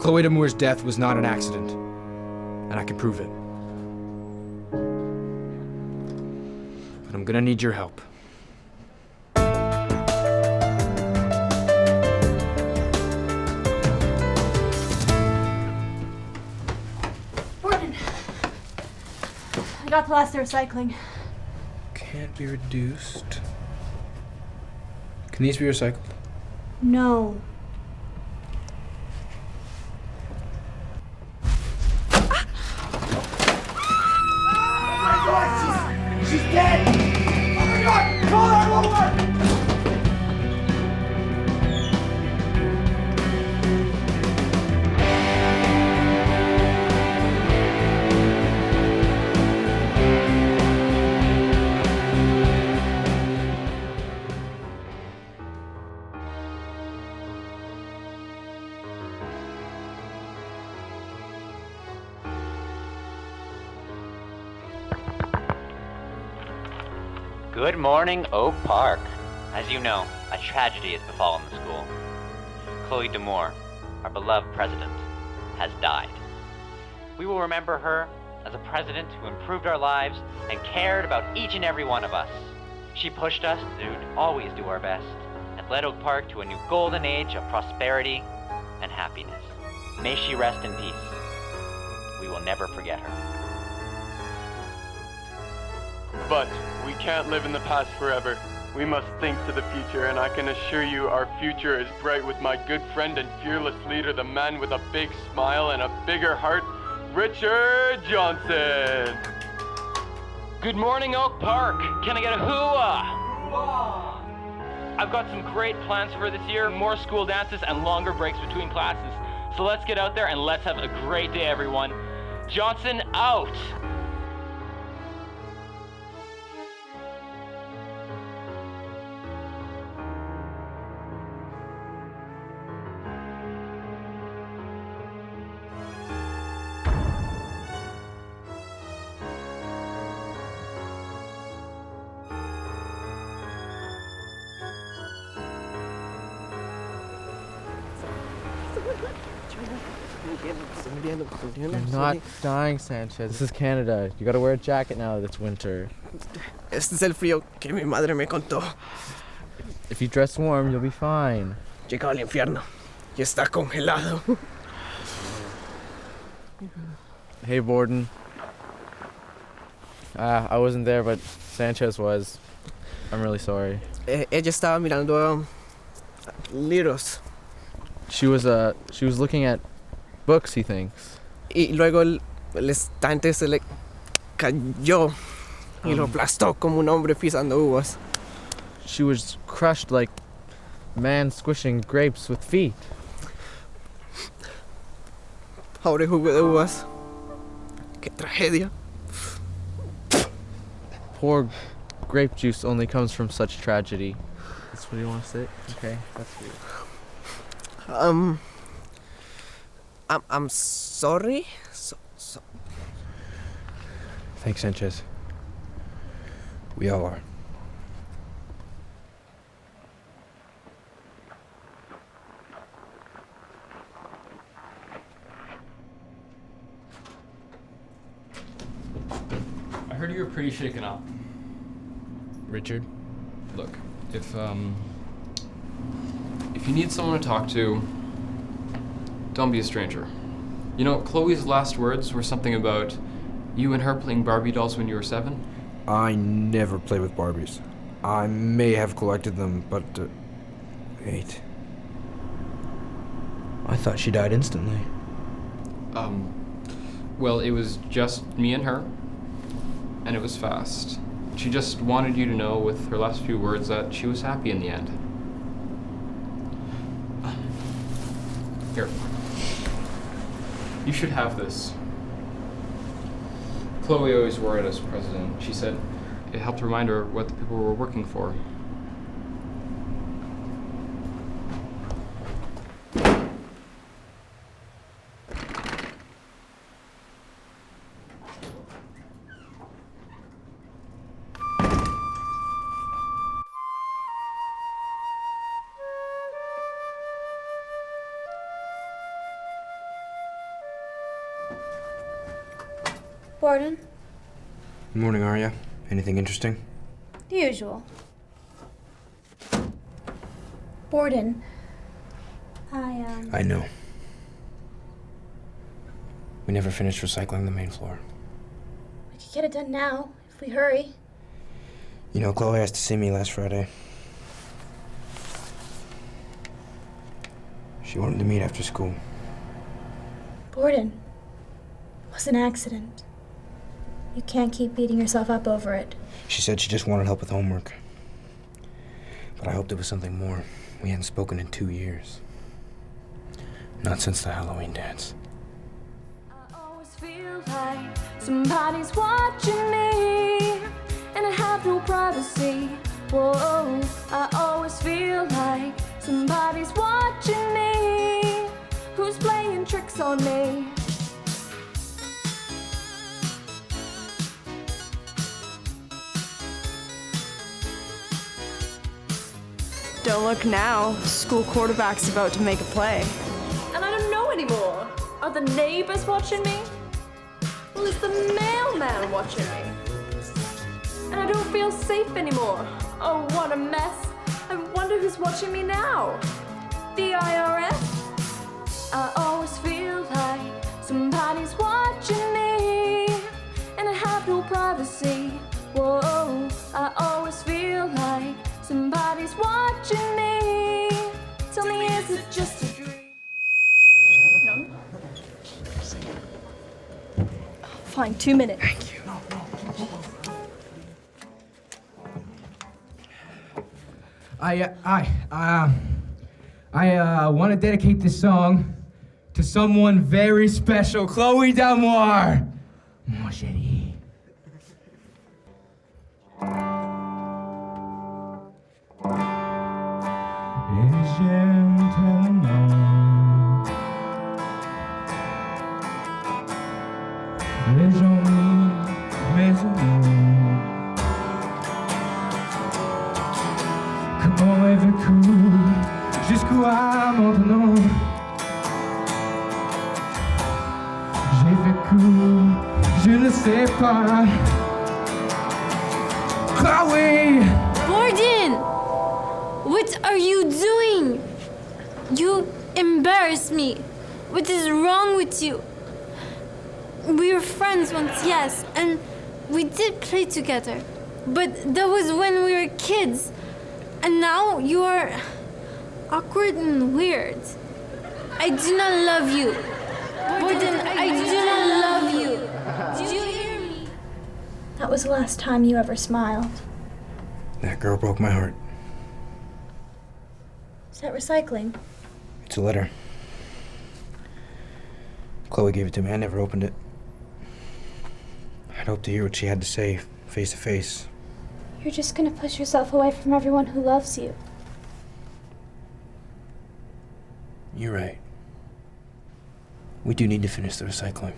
Chloe Damour's death was not an accident, and I can prove it. But I'm gonna need your help. Gordon, I got the last of recycling. Can't be reduced. Can these be recycled? No. She's dead! Oh my God! Call 911! Good morning, Oak Park. As you know, a tragedy has befallen the school. Chloe Damour, our beloved president, has died. We will remember her as a president who improved our lives and cared about each and every one of us. She pushed us to always do our best and led Oak Park to a new golden age of prosperity and happiness. May she rest in peace. We will never forget her. But we can't live in the past forever. We must think to the future, and I can assure you our future is bright with my good friend and fearless leader, the man with a big smile and a bigger heart, Richard Johnson. Good morning, Oak Park. Can I get a hoo-ah? I've got some great plans for this year, more school dances and longer breaks between classes. So let's get out there and let's have a great day, everyone. Johnson out. You're not dying, Sanchez. This is Canada. You gotta wear a jacket now that it's winter. Este es el frío que mi madre me contó. If you dress warm, you'll be fine. Llegó al infierno y está congelado. Hey, Borden. I wasn't there, but Sanchez was. I'm really sorry. Ella estaba mirando libros. She was looking at books, he thinks. Y luego el estante se le cayó y lo aplastó como un hombre pisando uvas. She was crushed like a man squishing grapes with feet. Pobre jugo de uvas. Qué tragedia. Poor grape juice only comes from such tragedy. That's what you want to say? Okay, that's good. I'm sorry. Thanks, Sanchez. We all are. I heard you were pretty shaken up. Richard? Look, if you need someone to talk to, don't be a stranger. You know, Chloe's last words were something about you and her playing Barbie dolls when you were 7. I never play with Barbies. I may have collected them, but... wait. I thought she died instantly. Well, it was just me and her, and it was fast. She just wanted you to know with her last few words that she was happy in the end. Here. You should have this. Chloe always wore it as president. She said it helped remind her what the people were working for. Borden? Morning, Arya. Anything interesting? The usual. Borden. I know. We never finished recycling the main floor. We could get it done now, if we hurry. You know, Chloe asked to see me last Friday. She wanted to meet after school. Borden. It was an accident. You can't keep beating yourself up over it. She said she just wanted help with homework. But I hoped it was something more. We hadn't spoken in 2 years. Not since the Halloween dance. I always feel like somebody's watching me, and I have no privacy. Whoa, I always feel like somebody's watching me. Who's playing tricks on me? Don't look now. School quarterback's about to make a play. And I don't know anymore. Are the neighbors watching me? Well, is the mailman watching me? And I don't feel safe anymore. Oh, what a mess. I wonder who's watching me now. The IRS? I always feel like somebody's watching me, and I have no privacy. Whoa, I always feel like somebody's watching me. Tell me, is it just a dream? No. Fine, 2 minutes. Thank you. I want to dedicate this song to someone very special, Chloe Noire. Mon chéri. Et j'aime tellement les gens mes amours. Comment est vécu jusqu'à maintenant? J'ai vécu, je ne sais pas. Chloe! Borden! What are you doing? You embarrass me. What is wrong with you? We were friends once, yes, and we did play together. But that was when we were kids. And now you are awkward and weird. I do not love you. Borden, I do not love you. Do you hear me? That was the last time you ever smiled. That girl broke my heart. Is that recycling? It's a letter. Chloe gave it to me. I never opened it. I'd hoped to hear what she had to say, face to face. You're just gonna push yourself away from everyone who loves you. You're right. We do need to finish the recycling.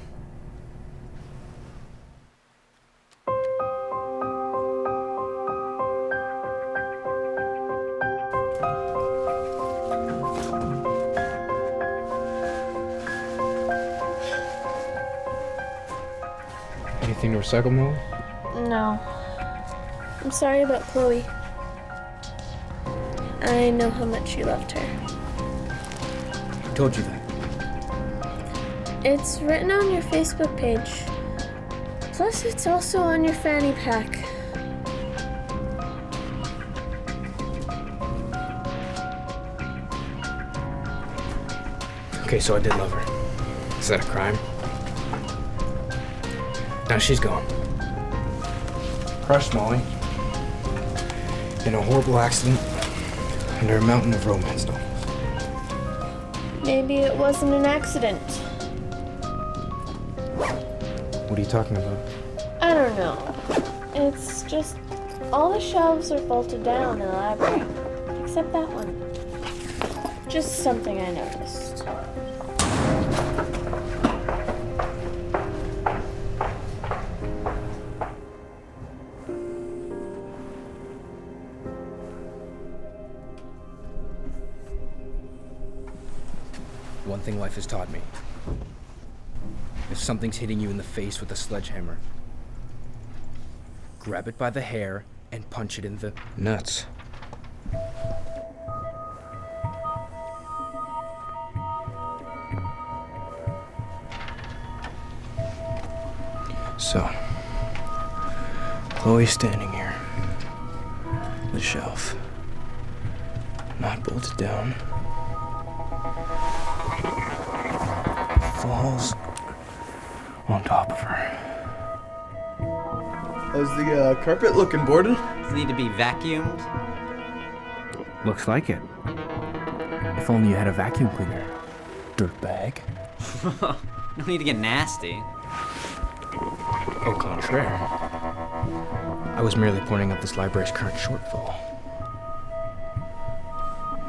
Anything to recycle, Mo? No. I'm sorry about Chloe. I know how much you loved her. Who told you that? It's written on your Facebook page. Plus, it's also on your fanny pack. Okay, so I did love her. Is that a crime? Now she's gone. Crushed, Molly. In a horrible accident under a mountain of romance novels. Maybe it wasn't an accident. What are you talking about? I don't know. It's just all the shelves are bolted down in the library, except that one. Just something I noticed. One thing life has taught me. If something's hitting you in the face with a sledgehammer, grab it by the hair and punch it in the nuts. So, Chloe's standing here. The shelf. Not bolted down. Falls on top of her. Is the carpet looking boarded? Does it need to be vacuumed? Looks like it. If only you had a vacuum cleaner. Dirtbag. No need to get nasty. Au contraire. I was merely pointing out this library's current shortfall.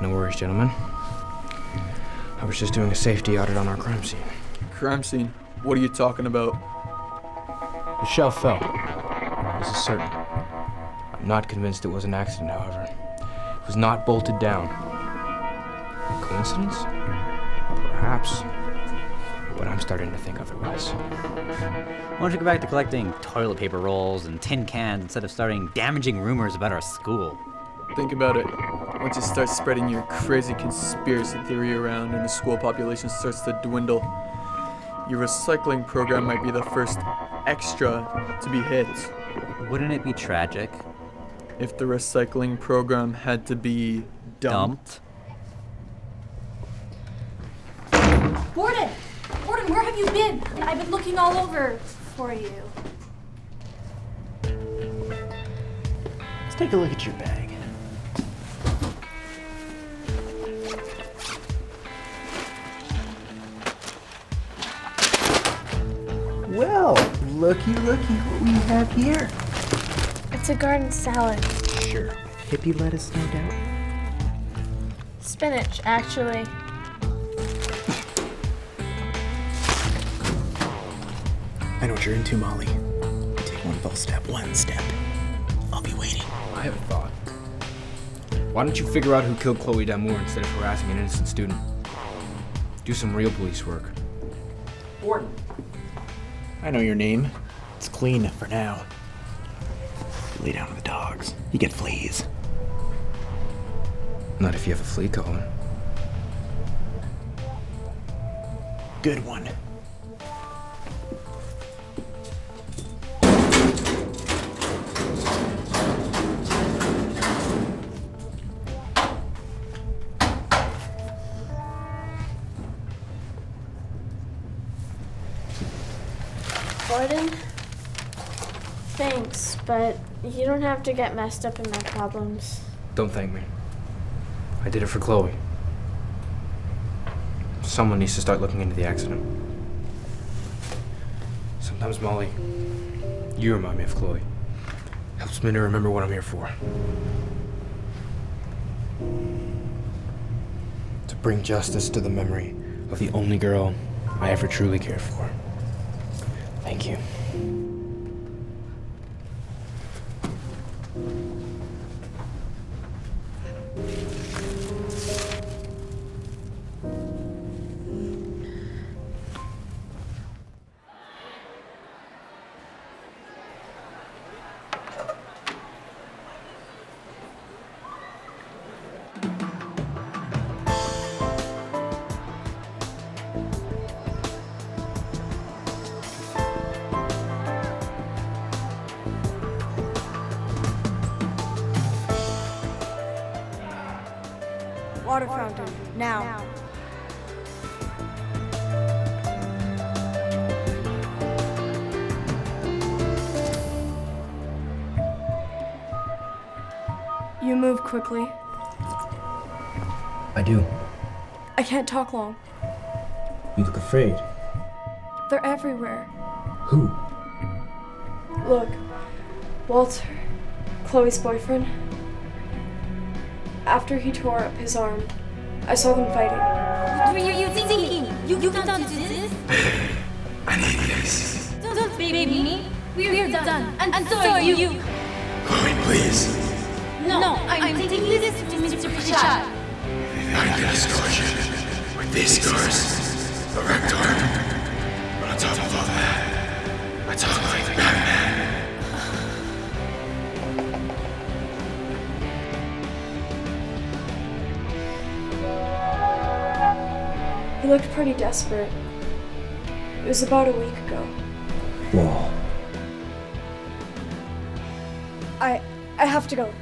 No worries, gentlemen. I was just doing a safety audit on our crime scene. Crime scene? What are you talking about? The shelf fell. This is certain. I'm not convinced it was an accident, however. It was not bolted down. Coincidence? Perhaps. But I'm starting to think otherwise. Why don't you go back to collecting toilet paper rolls and tin cans instead of starting damaging rumors about our school? Think about it. Once you start spreading your crazy conspiracy theory around and the school population starts to dwindle, your recycling program might be the first extra to be hit. Wouldn't it be tragic if the recycling program had to be dumped? Borden! Borden, where have you been? I've been looking all over for you. Let's take a look at your bag. Well, looky what we have here. It's a garden salad. Sure. Hippie lettuce, no doubt. Spinach, actually. I know what you're into, Molly. Take one false step, one step. I'll be waiting. I have a thought. Why don't you figure out who killed Chloe Damour instead of harassing an innocent student? Do some real police work. Borden. I know your name. It's clean for now. You lay down with the dogs. You get fleas. Not if you have a flea collar. Good one. Borden? Thanks, but you don't have to get messed up in my problems. Don't thank me. I did it for Chloe. Someone needs to start looking into the accident. Sometimes, Molly, you remind me of Chloe. Helps me to remember what I'm here for. To bring justice to the memory of the only girl I ever truly cared for. Thank you. Water fountain, now. You move quickly. I do. I can't talk long. You look afraid. They're everywhere. Who? Look, Walter, Chloe's boyfriend. After he tore up his arm, I saw them fighting. What were you thinking? You can't do this? I need this. Don't baby me. We're done. And so are you. Chloe, please. No, I'm taking this to Mr. Pichard. If I get a scholarship with these scars, a wrecked arm, I'll top of all that, I talk like Batman. He looked pretty desperate. It was about a week ago. Wall. I have to go.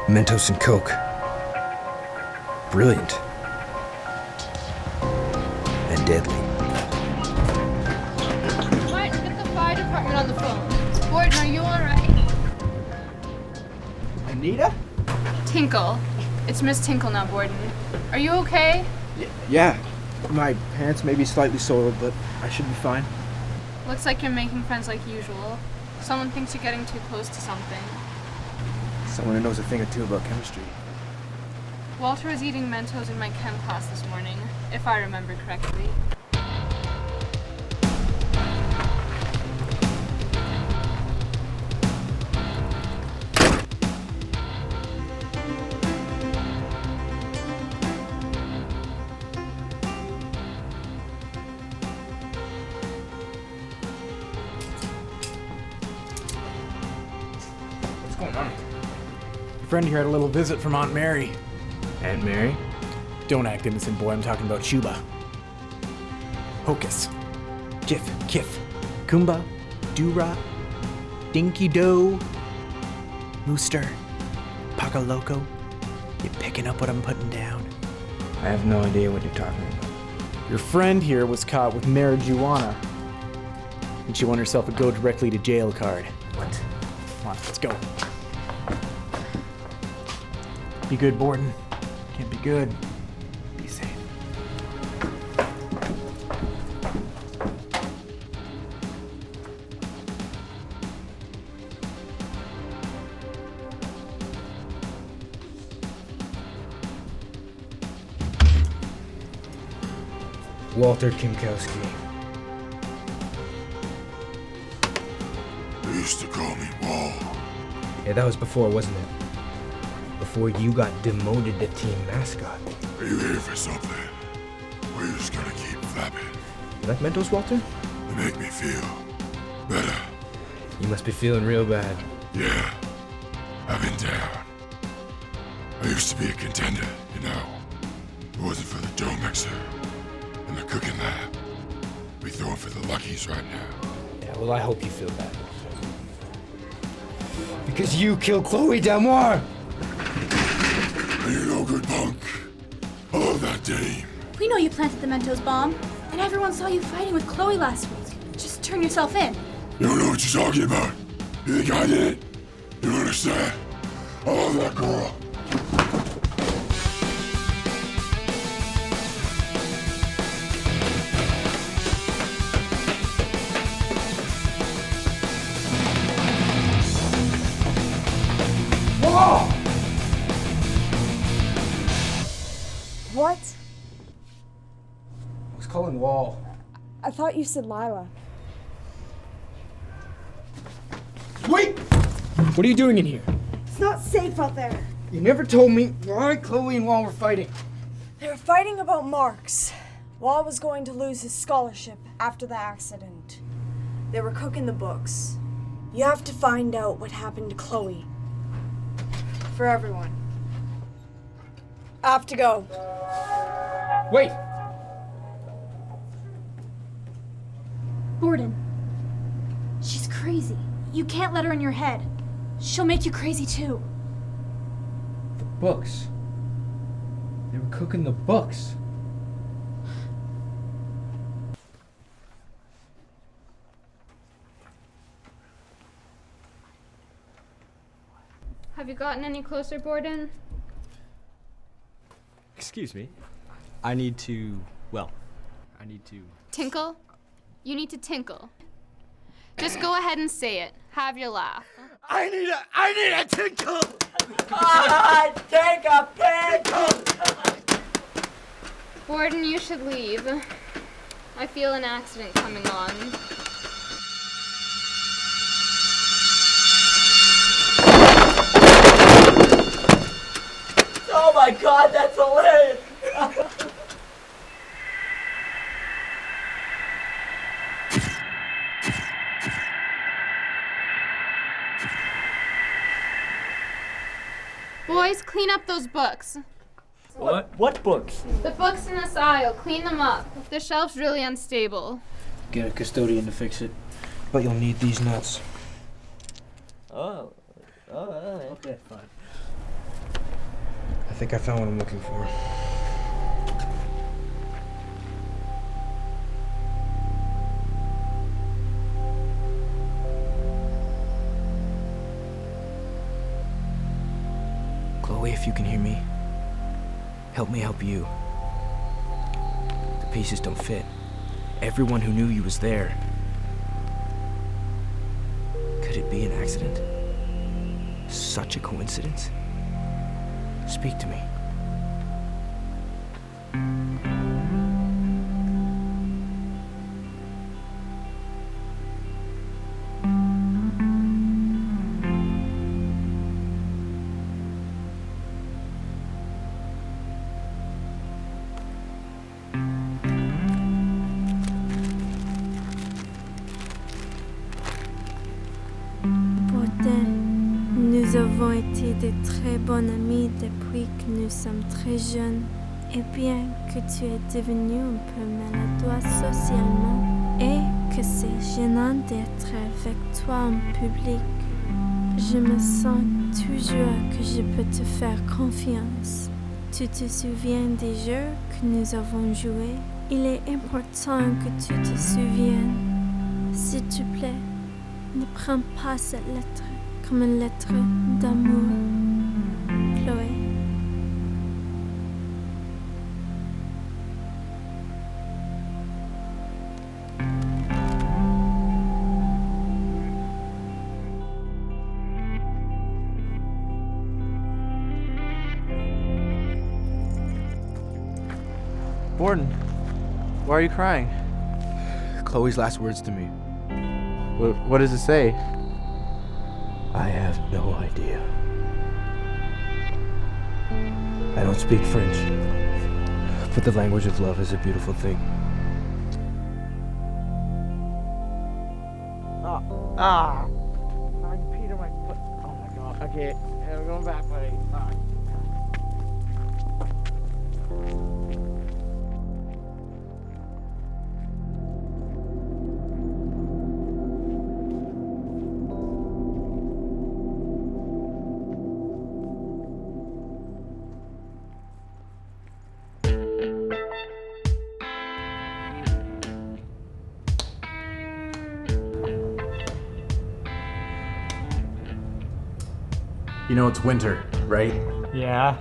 Mentos and Coke. Brilliant. And deadly. Martin, get the fire department on the phone. Gordon, are you alright? Anita? Tinkle. It's Miss Tinkle now, Gordon. Are you okay? Yeah. My pants may be slightly soiled, but I should be fine. Looks like you're making friends like usual. Someone thinks you're getting too close to something. Someone who knows a thing or two about chemistry. Walter was eating Mentos in my chem class this morning, if I remember correctly. What's going on? Friend here had a little visit from Aunt Mary. Aunt Mary? Don't act innocent, boy. I'm talking about Shuba. Hocus. Jiff, Kiff. Kumba. Dura. Dinky Do. Mooster. Paca Loco. You picking up what I'm putting down? I have no idea what you're talking about. Your friend here was caught with marijuana. And she won herself a go directly to jail card. What? Come on, let's go. Be good, Borden. Can't be good. Be safe. Walter Kimkowski. They used to call me Wall. Yeah, that was before, wasn't it? Before you got demoted to team mascot. Are you here for something? Or are you just gonna keep flapping? You like Mentos, Walter? They make me feel better. You must be feeling real bad. Yeah, I've been down. I used to be a contender, you know. If it wasn't for the dough mixer and the cooking lab, we'd be throwing for the luckies right now. Yeah, well, I hope you feel bad, Walter. Because you killed Chloe Delmoire! You no good punk. I love that dame. We know you planted the Mentos bomb, and everyone saw you fighting with Chloe last week. Just turn yourself in. You don't know what you're talking about. You think I did it? You don't understand. I love that girl. Whoa! What? I was calling Wall. I thought you said Lila. Wait! What are you doing in here? It's not safe out there. You never told me why Chloe and Wall were fighting. They were fighting about marks. Wall was going to lose his scholarship after the accident. They were cooking the books. You have to find out what happened to Chloe. For everyone. I have to go. Wait! Borden. She's crazy. You can't let her in your head. She'll make you crazy too. The books. They were cooking the books. Have you gotten any closer, Borden? Excuse me. I need to Tinkle? You need to tinkle. Just go ahead and say it. Have your laugh. I need a tinkle! Take a pickle! Borden, you should leave. I feel an accident coming on. Oh my god, that's hilarious! Boys, clean up those books. What books? The books in this aisle, clean them up. The shelf's really unstable. Get a custodian to fix it. But you'll need these nuts. Oh, okay, fine. I think I found what I'm looking for. Chloe, if you can hear me, help me help you. The pieces don't fit. Everyone who knew you was there. Could it be an accident? Such a coincidence? Speak to me. Nous avons été de très bons amis depuis que nous sommes très jeunes. Et bien que tu es devenu un peu maladroit socialement et que c'est gênant d'être avec toi en public, je me sens toujours que je peux te faire confiance. Tu te souviens des jeux que nous avons joués? Il est important que tu te souviennes. S'il te plaît, ne prends pas cette lettre comme une lettre d'amour, Chloé. Borden, why are you crying? Chloe's last words to me. What does it say? I have no idea. I don't speak French, but the language of love is a beautiful thing. I peed on my foot. Oh my god. Okay, I'm going back, buddy. You know it's winter, right? Yeah.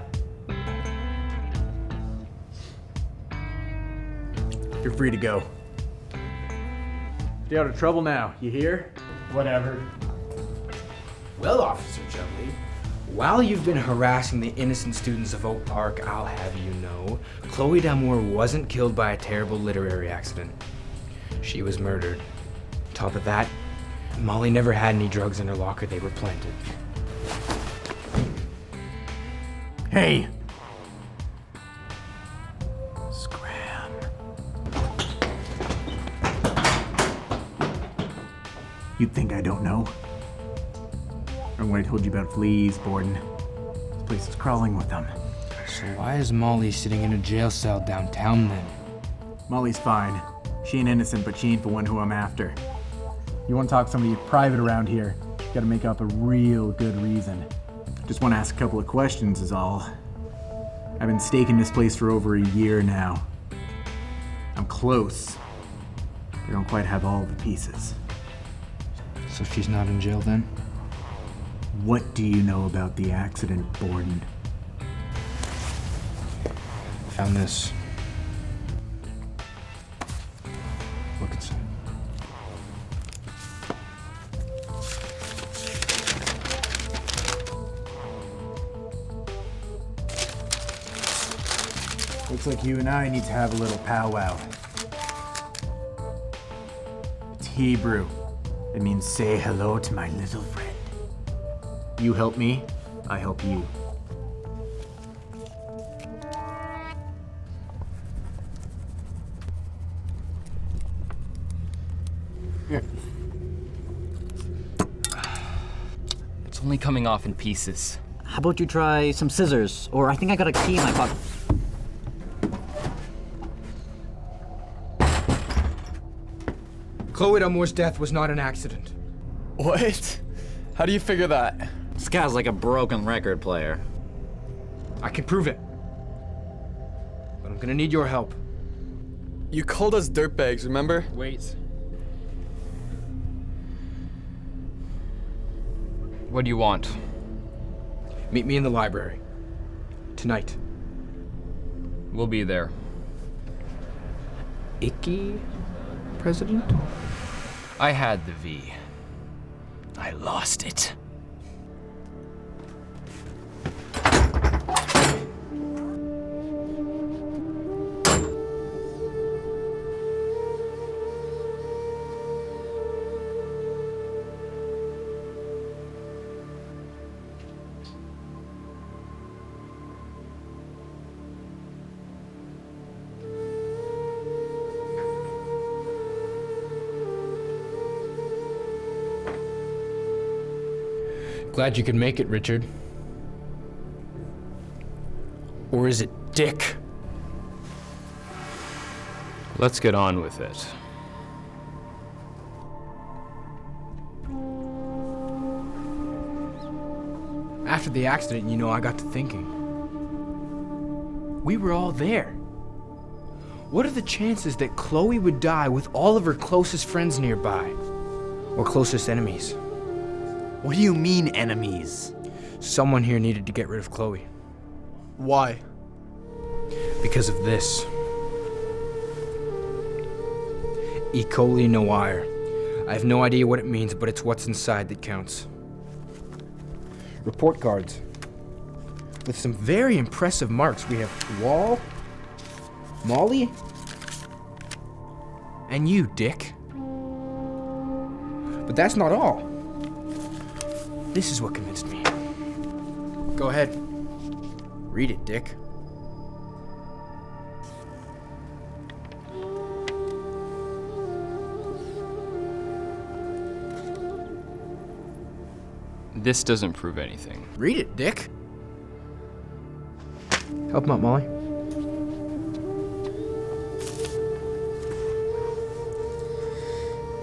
You're free to go. Stay out of trouble now, you hear? Whatever. Well, Officer Chumley, while you've been harassing the innocent students of Oak Park, I'll have you know, Chloe Damour wasn't killed by a terrible literary accident. She was murdered. On top of that, Molly never had any drugs in her locker. They were planted. Hey! Scram. You'd think I don't know. Remember when I told you about fleas, Borden? This place is crawling with them. So why is Molly sitting in a jail cell downtown then? Molly's fine. She ain't innocent, but she ain't the one who I'm after. You want to talk to somebody private around here, you gotta make up a real good reason. Just want to ask a couple of questions is all. I've been staking this place for over a year now. I'm close. I don't quite have all the pieces. So she's not in jail then? What do you know about the accident, Borden? Found this. Look inside. Looks like you and I need to have a little powwow. It's Hebrew. It means say hello to my little friend. You help me, I help you. Here. It's only coming off in pieces. How about you try some scissors? Or I think I got a key in my pocket. Chloe Damour's death was not an accident. What? How do you figure that? This guy's like a broken record player. I can prove it. But I'm gonna need your help. You called us dirtbags, remember? Wait. What do you want? Meet me in the library. Tonight. We'll be there. Icky, President? I had the V. I lost it. Glad you could make it, Richard. Or is it Dick? Let's get on with it. After the accident, you know, I got to thinking. We were all there. What are the chances that Chloe would die with all of her closest friends nearby? Or closest enemies? What do you mean, enemies? Someone here needed to get rid of Chloe. Why? Because of this. Ecole, noir. I have no idea what it means, but it's what's inside that counts. Report cards. With some very impressive marks. We have Wall, Molly, and you, Dick. But that's not all. This is what convinced me. Go ahead. Read it, Dick. This doesn't prove anything. Read it, Dick. Help him out, Molly.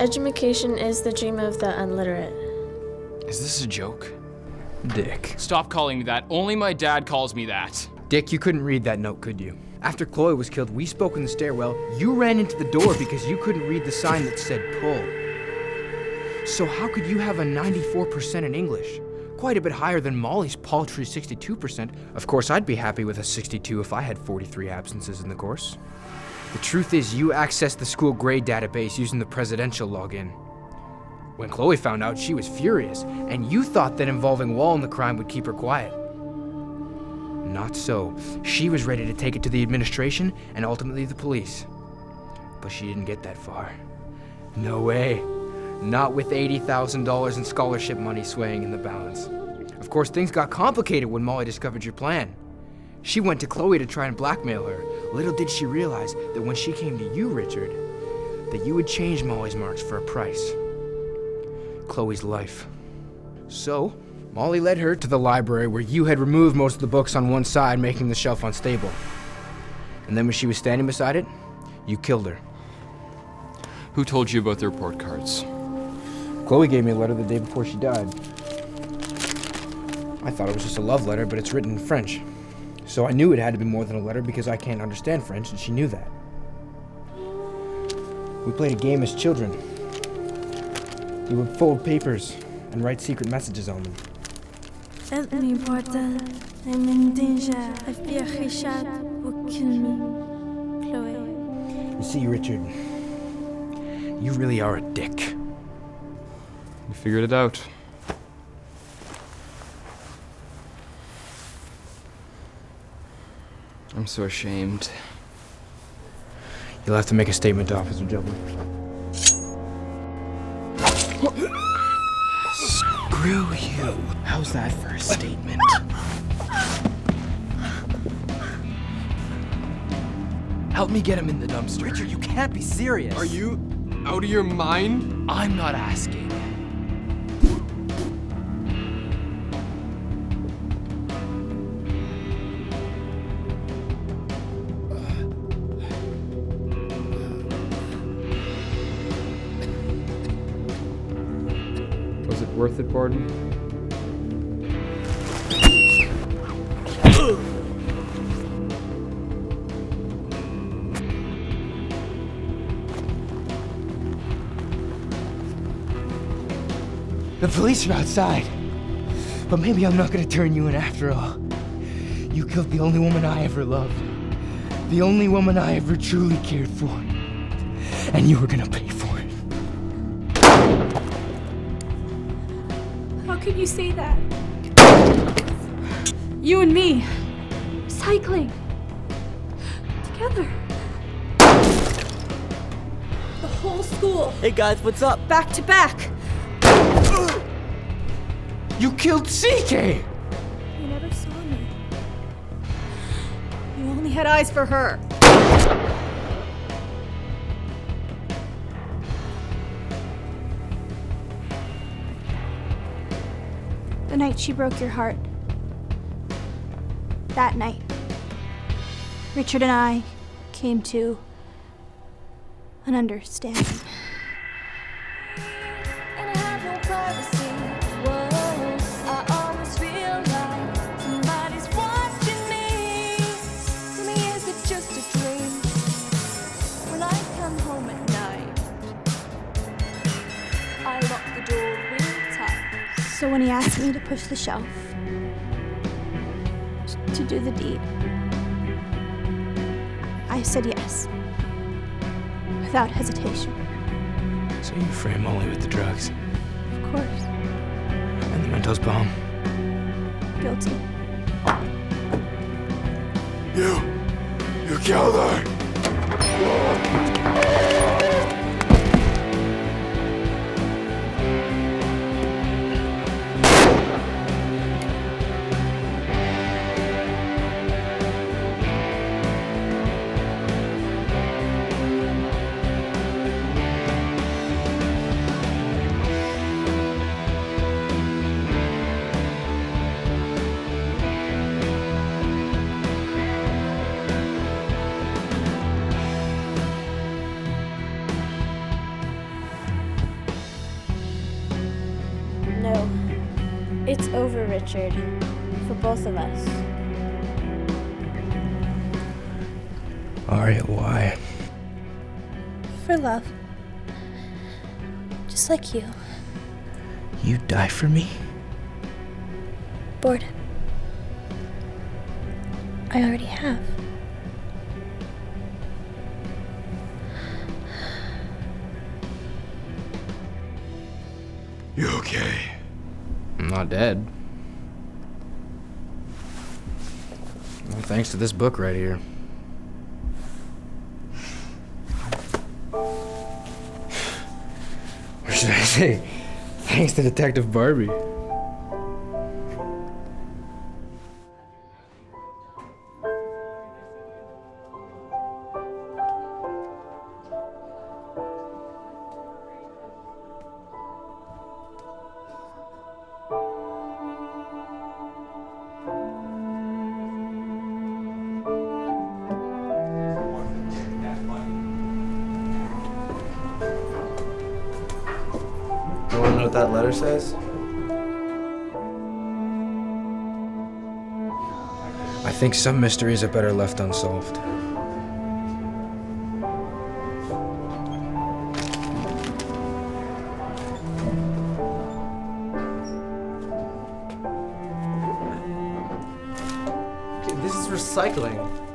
Education is the dream of the unliterate. Is this a joke? Dick. Stop calling me that. Only my dad calls me that. Dick, you couldn't read that note, could you? After Chloe was killed, we spoke in the stairwell. You ran into the door because you couldn't read the sign that said pull. So how could you have a 94% in English? Quite a bit higher than Molly's paltry 62%. Of course, I'd be happy with a 62 if I had 43 absences in the course. The truth is, you accessed the school grade database using the presidential login. When Chloe found out, she was furious, and you thought that involving Wall in the crime would keep her quiet. Not so. She was ready to take it to the administration and ultimately the police. But she didn't get that far. No way. Not with $80,000 in scholarship money swaying in the balance. Of course, things got complicated when Molly discovered your plan. She went to Chloe to try and blackmail her. Little did she realize that when she came to you, Richard, that you would change Molly's marks for a price. Chloe's life. So, Molly led her to the library where you had removed most of the books on one side, making the shelf unstable. And then when she was standing beside it, you killed her. Who told you about the report cards? Chloe gave me a letter the day before she died. I thought it was just a love letter, but it's written in French. So I knew it had to be more than a letter because I can't understand French, and she knew that. We played a game as children. We would fold papers and write secret messages on them. Help me, Portal. I'm in danger. I fear Richard will kill me. Chloe. You see, Richard, you really are a dick. You figured it out. I'm so ashamed. You'll have to make a statement to Officer Jublin. Screw you. How's that for a statement? Help me get him in the dumpster. Richard, you can't be serious. Are you out of your mind? I'm not asking. Was it worth it, Borden? The police are outside. But maybe I'm not gonna turn you in after all. You killed the only woman I ever loved. The only woman I ever truly cared for. And you were gonna pay for it. How could you say that? You and me. Cycling. Together. The whole school. Hey guys, what's up? Back to back. You killed CK! You never saw me. You only had eyes for her. The night she broke your heart. That night, Richard and I came to an understanding. So when he asked me to push the shelf, to do the deed, I said yes, without hesitation. So you frame Molly with the drugs. Of course. And the Mentos bomb. Guilty. You killed her! No. It's over, Richard. For both of us. Aria, why? For love. Just like you. You'd die for me? Borden. I already have. You okay? I'm not dead. Well, thanks to this book right here. Or should I say, thanks to Detective Barbie. You wanna know what that letter says? I think some mysteries are better left unsolved. This is recycling.